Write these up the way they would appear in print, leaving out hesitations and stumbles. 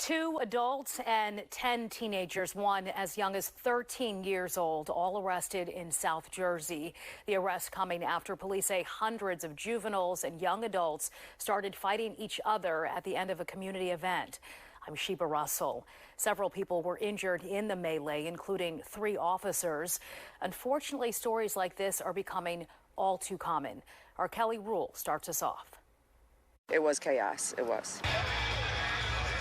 2 adults and 10 teenagers, one as young as 13 years old, all arrested in South Jersey. The arrest coming after police say hundreds of juveniles and young adults started fighting each other at the end of a community event. I'm Sheba Russell. Several people were injured in the melee, including 3 officers. Unfortunately, stories like this are becoming all too common. Our Kelly Rule starts us off. It was chaos. It was.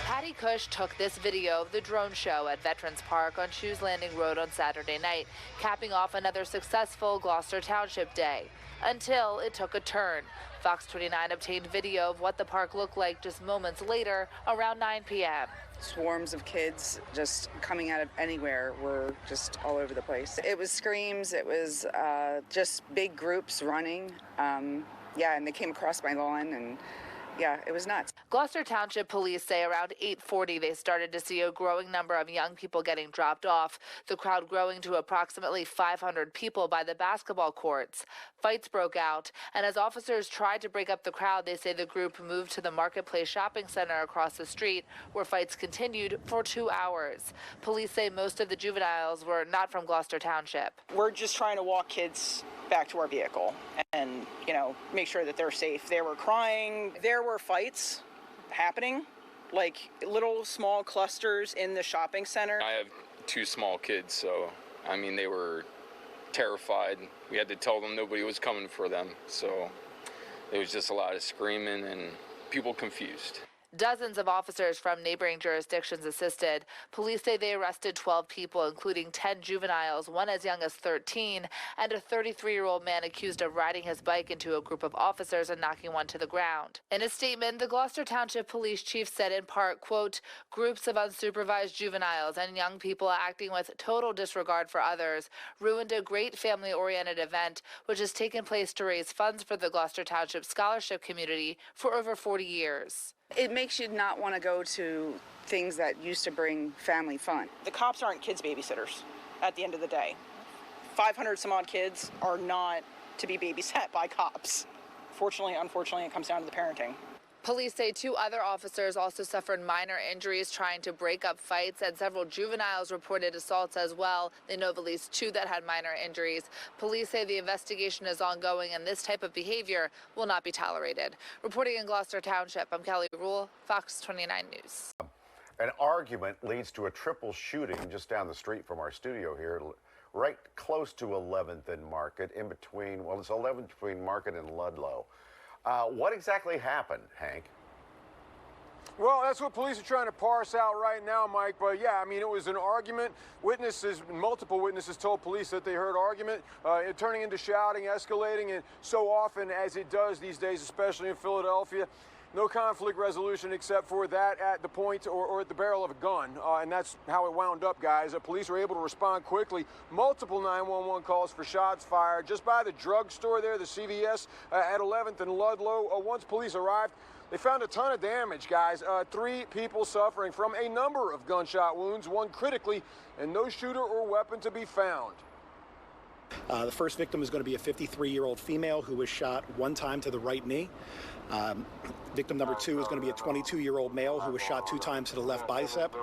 Patty Cush took this video of the drone show at Veterans Park on Shoes Landing Road on Saturday night, capping off another successful Gloucester Township day. Until it took a turn. Fox 29 obtained video of what the park looked like just moments later, around 9 p.m. Swarms of kids just coming out of anywhere were just all over the place. It was screams. It was just big groups running. And they came across my lawn and yeah, it was nuts. Gloucester Township police say around 8:40 they started to see a growing number of young people getting dropped off, the crowd growing to approximately 500 people by the basketball courts. Fights broke out, and as officers tried to break up the crowd, they say the group moved to the Marketplace Shopping Center across the street, where fights continued for 2 hours. Police say most of the juveniles were not from Gloucester Township. We're just trying to walk kids back to our vehicle and, make sure that they're safe. They were crying. There were fights happening, like little small clusters in the shopping center. I have 2 small kids, so, they were terrified. We had to tell them nobody was coming for them, so it was just a lot of screaming and people confused. Dozens of officers from neighboring jurisdictions assisted. Police say they arrested 12 people, including 10 juveniles, one as young as 13, and a 33-year-old man accused of riding his bike into a group of officers and knocking one to the ground. In a statement, the Gloucester Township Police Chief said in part, quote, "Groups of unsupervised juveniles and young people acting with total disregard for others ruined a great family-oriented event which has taken place to raise funds for the Gloucester Township scholarship community for over 40 years. It makes you not want to go to things that used to bring family fun. The cops aren't kids' babysitters at the end of the day. 500 some odd kids are not to be babysat by cops. Unfortunately, it comes down to the parenting. Police say 2 other officers also suffered minor injuries trying to break up fights, and several juveniles reported assaults as well. They know of at least 2 that had minor injuries. Police say the investigation is ongoing and this type of behavior will not be tolerated. Reporting in Gloucester Township, I'm Kelly Rule, Fox 29 News. An argument leads to a triple shooting just down the street from our studio here, right close to 11th and Market, it's 11th between Market and Ludlow. What exactly happened, Hank? Well, that's what police are trying to parse out right now, Mike. But yeah, it was an argument. Multiple witnesses told police that they heard argument, it turning into shouting, escalating, and so often as it does these days, especially in Philadelphia, no conflict resolution except for that at the point or at the barrel of a gun. And that's how it wound up, guys. Police were able to respond quickly. Multiple 911 calls for shots fired just by the drugstore there, the CVS at 11th and Ludlow. Once police arrived, they found a ton of damage, guys. 3 people suffering from a number of gunshot wounds, 1 critically, and no shooter or weapon to be found. The first victim is going to be a 53-year-old female who was shot 1 time to the right knee. Victim number 2 is going to be a 22-year-old male who was shot 2 times to the left bicep.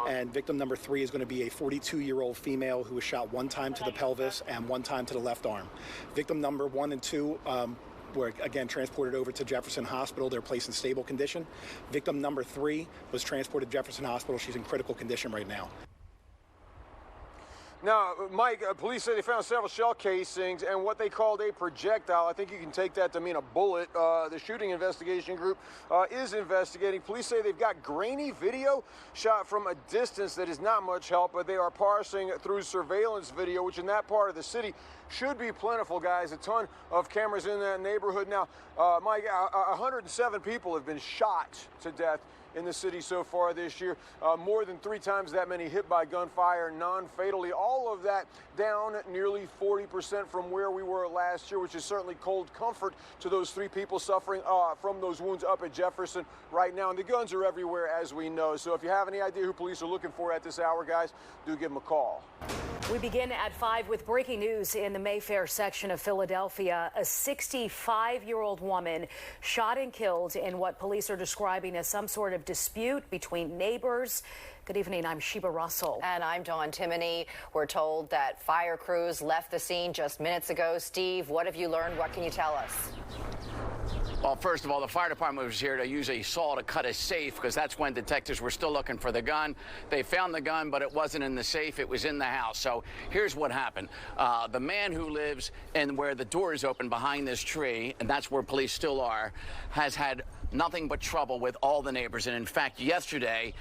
And victim number 3 is going to be a 42-year-old female who was shot 1 time to the pelvis and 1 time to the left arm. Victim number 1 and 2 were, again, transported over to Jefferson Hospital. They're placed in stable condition. Victim number 3 was transported to Jefferson Hospital. She's in critical condition right now. Now, Mike, police say they found several shell casings and what they called a projectile. I think you can take that to mean a bullet. The shooting investigation group is investigating. Police say they've got grainy video shot from a distance that is not much help, but they are parsing through surveillance video, which in that part of the city should be plentiful, guys. A ton of cameras in that neighborhood. Now, Mike, 107 people have been shot to death in the city so far this year. More than 3 times that many hit by gunfire, non-fatally. All of that down nearly 40% from where we were last year, which is certainly cold comfort to those 3 people suffering from those wounds up at Jefferson right now. And the guns are everywhere, as we know. So if you have any idea who police are looking for at this hour, guys, do give them a call. We begin at 5 with breaking news in the Mayfair section of Philadelphia. A 65-year-old woman shot and killed in what police are describing as some sort of dispute between neighbors. Good evening, I'm Sheba Russell. And I'm Dawn Timoney. We're told that fire crews left the scene just minutes ago. Steve, what have you learned? What can you tell us? Well, first of all, the fire department was here to use a saw to cut a safe because that's when detectives were still looking for the gun. They found the gun, but it wasn't in the safe. It was in the house. So here's what happened. The man who lives in where the door is open behind this tree, and that's where police still are, has had nothing but trouble with all the neighbors. And in fact, yesterday,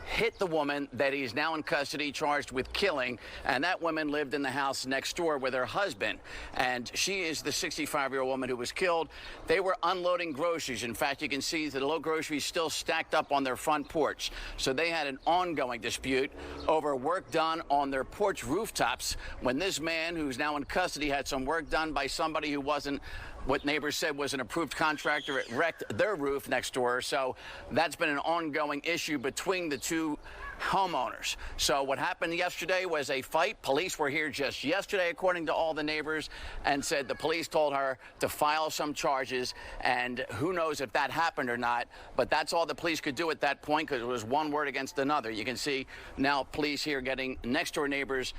hit the woman that he's now in custody, charged with killing, and that woman lived in the house next door with her husband, and she is the 65-year-old woman who was killed. They were unloading groceries. In fact, you can see the little groceries still stacked up on their front porch. So they had an ongoing dispute over work done on their porch rooftops when this man, who's now in custody, had some work done by somebody who wasn't what neighbors said was an approved contractor. It wrecked their roof next door. So that's been an ongoing issue between the two homeowners. So what happened yesterday was a fight. Police were here just yesterday, according to all the neighbors, and said the police told her to file some charges, and who knows if that happened or not, but that's all the police could do at that point because it was one word against another. You can see now police here getting next door neighbors'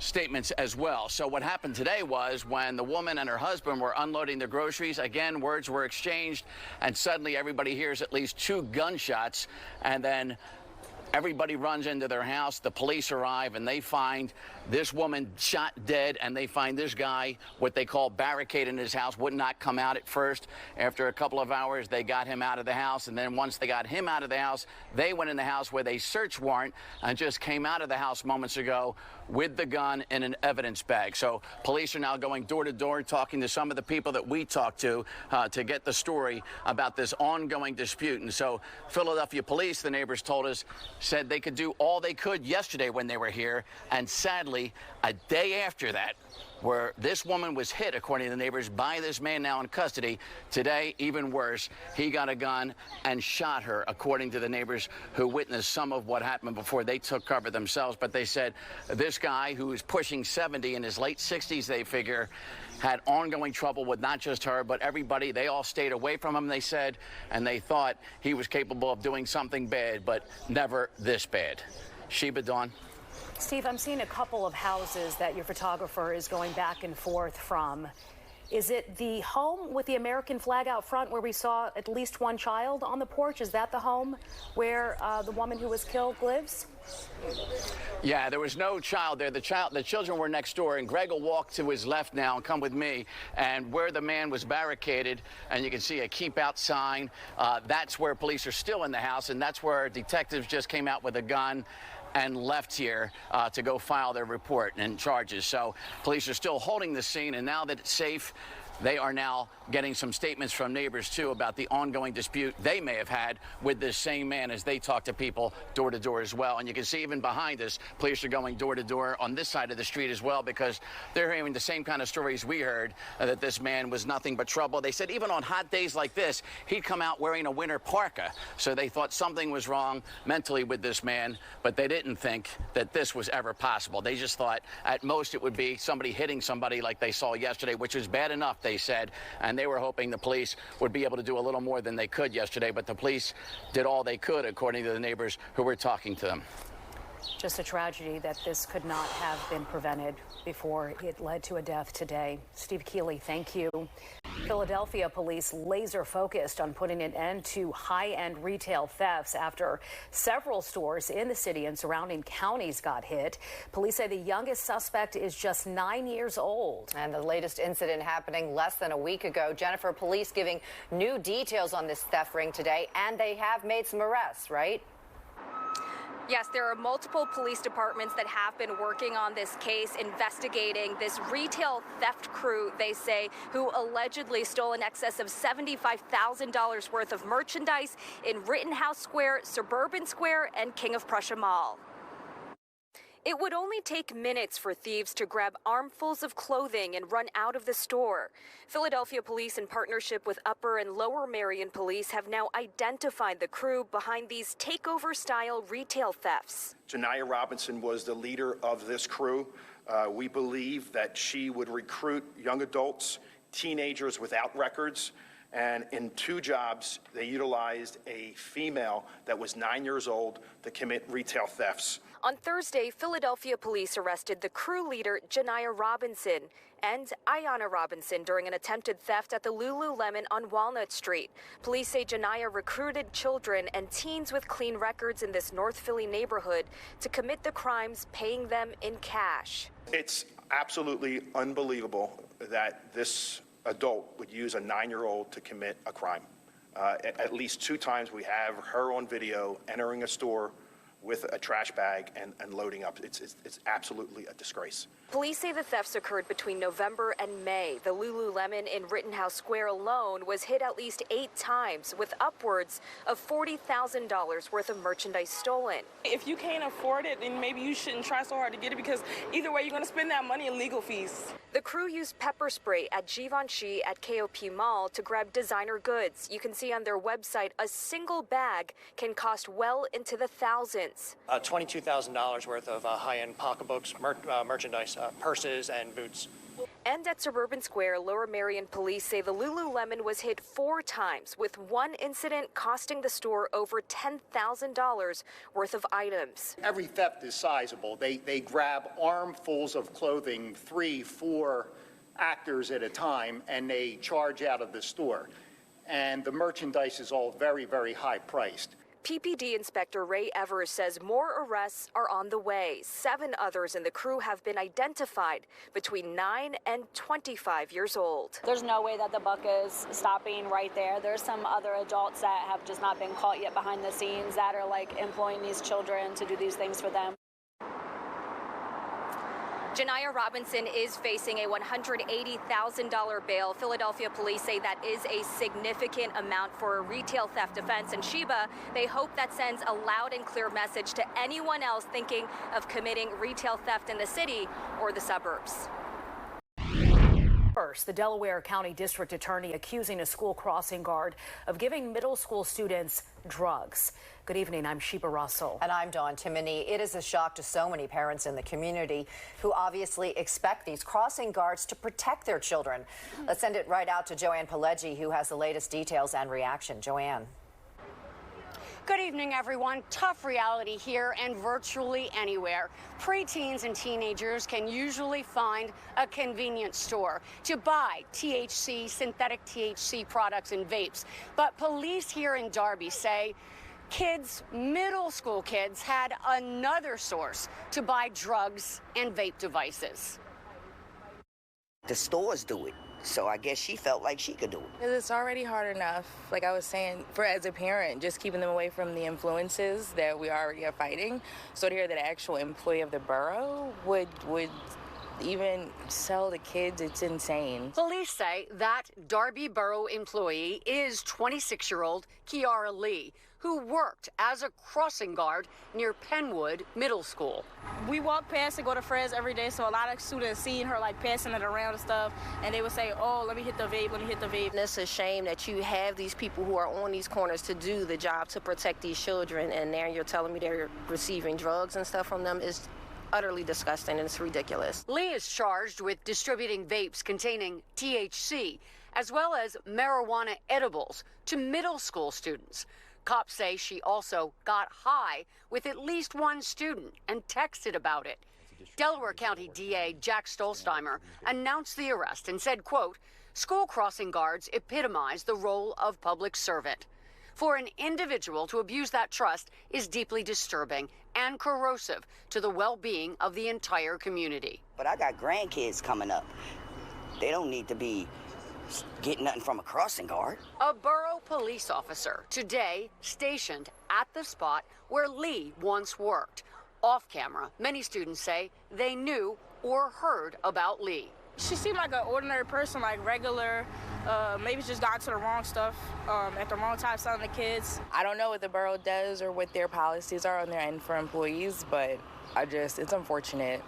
statements as well. So what happened today was when the woman and her husband were unloading their groceries, again, words were exchanged, and suddenly everybody hears at least 2 gunshots, and then everybody runs into their house. The police arrive, and they find this woman shot dead, and they find this guy, what they call barricaded in his house, would not come out at first. After a couple of hours, they got him out of the house, and then once they got him out of the house, they went in the house with a search warrant and just came out of the house moments ago with the gun in an evidence bag. So police are now going door to door, talking to some of the people that we talked to get the story about this ongoing dispute. And so Philadelphia police, the neighbors told us, said they could do all they could yesterday when they were here, and sadly, a day after that, where this woman was hit, according to the neighbors, by this man now in custody. Today, even worse, he got a gun and shot her, according to the neighbors who witnessed some of what happened before they took cover themselves. But they said this guy, who is pushing 70, in his late 60s, they figure, had ongoing trouble with not just her, but everybody. They all stayed away from him, they said, and they thought he was capable of doing something bad, but never this bad. Sheba, Dawn. Steve, I'm seeing a couple of houses that your photographer is going back and forth from. Is it the home with the American flag out front where we saw at least one child on the porch? Is that the home where the woman who was killed lives? Yeah, there was no child there. The children were next door, and Greg will walk to his left now and come with me. And where the man was barricaded, and you can see a keep out sign, that's where police are still in the house, and that's where detectives just came out with a gun and left here to go file their report and charges. So police are still holding the scene, and now that it's safe, they are now getting some statements from neighbors, too, about the ongoing dispute they may have had with this same man as they talk to people door to door as well. And you can see even behind us, police are going door to door on this side of the street as well, because they're hearing the same kind of stories we heard, that this man was nothing but trouble. They said even on hot days like this, he'd come out wearing a winter parka. So they thought something was wrong mentally with this man, but they didn't think that this was ever possible. They just thought at most it would be somebody hitting somebody like they saw yesterday, which was bad enough, they said, and they were hoping the police would be able to do a little more than they could yesterday, but the police did all they could, according to the neighbors who were talking to them. Just a tragedy that this could not have been prevented before it led to a death today. Steve Keeley, thank you. Philadelphia police laser focused on putting an end to high-end retail thefts after several stores in the city and surrounding counties got hit. Police say the youngest suspect is just 9 years old. And the latest incident happening less than a week ago. Jennifer, police giving new details on this theft ring today, and they have made some arrests, right? Yes, there are multiple police departments that have been working on this case, investigating this retail theft crew, they say, who allegedly stole in excess of $75,000 worth of merchandise in Rittenhouse Square, Suburban Square, and King of Prussia Mall. It would only take minutes for thieves to grab armfuls of clothing and run out of the store. Philadelphia police, in partnership with Upper and Lower Marion Police, have now identified the crew behind these takeover-style retail thefts. Janiyah Robinson was the leader of this crew. We believe that she would recruit young adults, teenagers without records, and in 2 jobs, they utilized a female that was 9 years old to commit retail thefts. On Thursday, Philadelphia police arrested the crew leader, Janiyah Robinson, and Ayanna Robinson during an attempted theft at the Lululemon on Walnut Street. Police say Janiyah recruited children and teens with clean records in this North Philly neighborhood to commit the crimes, paying them in cash. It's absolutely unbelievable that this adult would use a 9-year-old to commit a crime. At least 2 times we have her on video entering a store with a trash bag and loading up. It's absolutely a disgrace. Police say the thefts occurred between November and May. The Lululemon in Rittenhouse Square alone was hit at least 8 times, with upwards of $40,000 worth of merchandise stolen. If you can't afford it, then maybe you shouldn't try so hard to get it, because either way, you're going to spend that money in legal fees. The crew used pepper spray at Givenchy at KOP Mall to grab designer goods. You can see on their website a single bag can cost well into the thousands. $22,000 worth of high-end pocketbooks, merchandise, purses, and boots. And at Suburban Square, Lower Marion Police say the Lululemon was hit 4 times, with one incident costing the store over $10,000 worth of items. Every theft is sizable. They grab armfuls of clothing, 3, 4 actors at a time, and they charge out of the store. And the merchandise is all very, very high priced. PPD Inspector Ray Evers says more arrests are on the way. 7 others in the crew have been identified, between 9 and 25 years old. There's no way that the buck is stopping right there. There's some other adults that have just not been caught yet behind the scenes that are employing these children to do these things for them. Janiyah Robinson is facing a $180,000 bail. Philadelphia police say that is a significant amount for a retail theft offense. And Sheba, they hope that sends a loud and clear message to anyone else thinking of committing retail theft in the city or the suburbs. First, the Delaware County District Attorney accusing a school crossing guard of giving middle school students drugs. Good evening, I'm Sheba Russell. And I'm Dawn Timoney. It is a shock to so many parents in the community who obviously expect these crossing guards to protect their children. Let's send it right out to Joanne Pileggi, who has the latest details and reaction. Joanne. Good evening, everyone. Tough reality here and virtually anywhere. Preteens and teenagers can usually find a convenience store to buy THC, synthetic THC products and vapes. But police here in Darby say kids, middle school kids, had another source to buy drugs and vape devices. The stores do it. So I guess she felt like she could do it. It's already hard enough, like I was saying, for as a parent, just keeping them away from the influences that we already are fighting. So to hear that an actual employee of the borough would even sell to kids, it's insane. Police say that Darby Borough employee is 26-year-old Kiara Lee, who worked as a crossing guard near Penwood Middle School. We walk past and go to Fred's every day, so a lot of students seeing her passing it around and stuff, and they would say, oh, let me hit the vape, let me hit the vape. And it's a shame that you have these people who are on these corners to do the job to protect these children, and now you're telling me they're receiving drugs and stuff from them. Is utterly disgusting and it's ridiculous. Lee is charged with distributing vapes containing THC, as well as marijuana edibles to middle school students. Cops say she also got high with at least one student and texted about it. Delaware County DA Jack Stolzheimer announced the arrest and said, quote, school crossing guards epitomize the role of public servant. For an individual to abuse that trust is deeply disturbing and corrosive to the well-being of the entire community. But I got grandkids coming up. They don't need to be getting nothing from a crossing guard. A borough police officer today stationed at the spot where Lee once worked. Off camera, many students say they knew or heard about Lee. She seemed like an ordinary person, like regular, Maybe just got to the wrong stuff at the wrong time selling the kids. I don't know what the borough does or what their policies are on their end for employees, but it's unfortunate.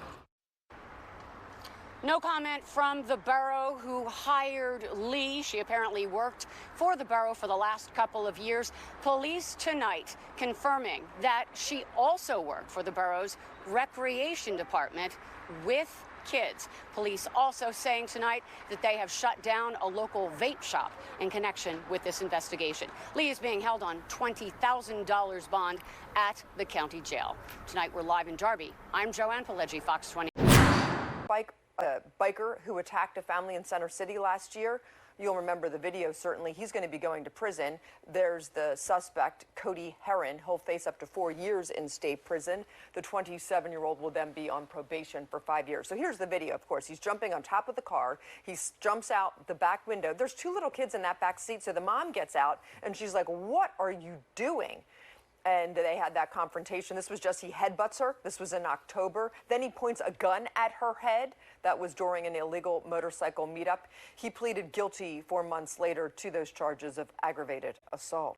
No comment from the borough who hired Lee. She apparently worked for the borough for the last couple of years. Police tonight confirming that she also worked for the borough's recreation department with kids. Police also saying tonight that they have shut down a local vape shop in connection with this investigation. Lee is being held on $20,000 bond at the county jail. Tonight we're live in Darby. I'm Joanne Pileggi, Fox 20. Biker who attacked a family in Center City last year. You'll remember the video, certainly. He's going to be going to prison. There's the suspect, Cody Herron. He'll face up to 4 years in state prison. The 27-year-old will then be on probation for 5 years. So here's the video, of course. He's jumping on top of the car. He jumps out the back window. There's 2 little kids in that back seat, so the mom gets out, and she's like, "What are you doing?" And they had that confrontation. This was just, he headbutts her. This was in October. Then he points a gun at her head. That was during an illegal motorcycle meetup. He pleaded guilty 4 months later to those charges of aggravated assault.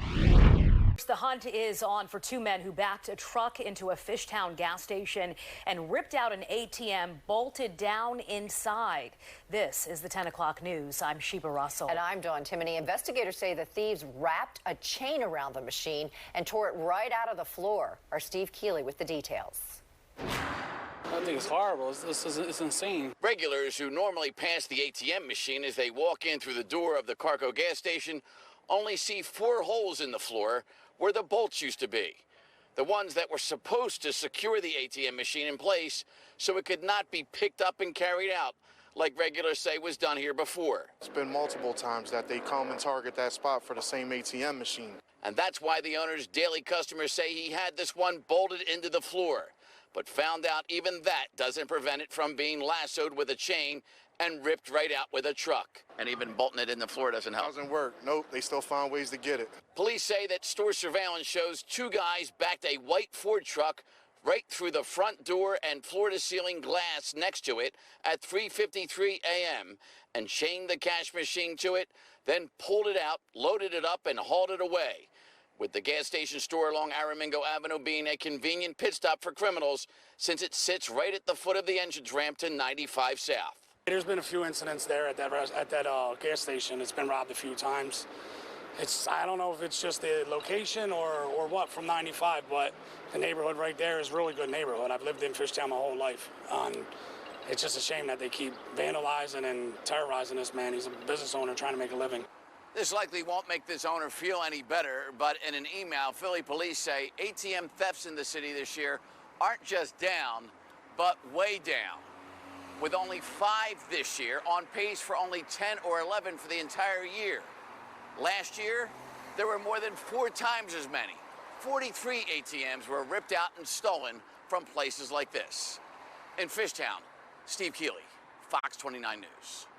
The hunt is on for 2 men who backed a truck into a Fishtown gas station and ripped out an ATM bolted down inside. This is the 10 o'clock news. I'm Sheba Russell. And I'm Dawn Timoney. Investigators say the thieves wrapped a chain around the machine and tore it right out of the floor. Our Steve Keeley with the details. I think it's horrible. It's insane. Regulars who normally pass the ATM machine as they walk in through the door of the Carco gas station only see 4 holes in the floor where the bolts used to be. The ones that were supposed to secure the ATM machine in place so it could not be picked up and carried out, like regulars say was done here before. It's been multiple times that they come and target that spot for the same ATM machine. And that's why the owner's daily customers say he had this one bolted into the floor, but found out even that doesn't prevent it from being lassoed with a chain and ripped right out with a truck. And even bolting it in the floor doesn't help. Doesn't work. Nope, they still found ways to get it. Police say that store surveillance shows 2 guys backed a white Ford truck right through the front door and floor-to-ceiling glass next to it at 3:53 a.m. and chained the cash machine to it, then pulled it out, loaded it up, and hauled it away, with the gas station store along Aramingo Avenue being a convenient pit stop for criminals since it sits right at the foot of the entrance ramp to 95 South. There's been a few incidents there at that gas station. It's been robbed a few times. I don't know if it's just the location or what from 95, but the neighborhood right there is a really good neighborhood. I've lived in Fishtown my whole life. It's just a shame that they keep vandalizing and terrorizing this man. He's a business owner trying to make a living. This likely won't make this owner feel any better, but in an email, Philly police say ATM thefts in the city this year aren't just down, but way down. With only 5 this year, on pace for only 10 or 11 for the entire year. Last year, there were more than 4 times as many. 43 ATMs were ripped out and stolen from places like this. In Fishtown, Steve Keeley, Fox 29 News.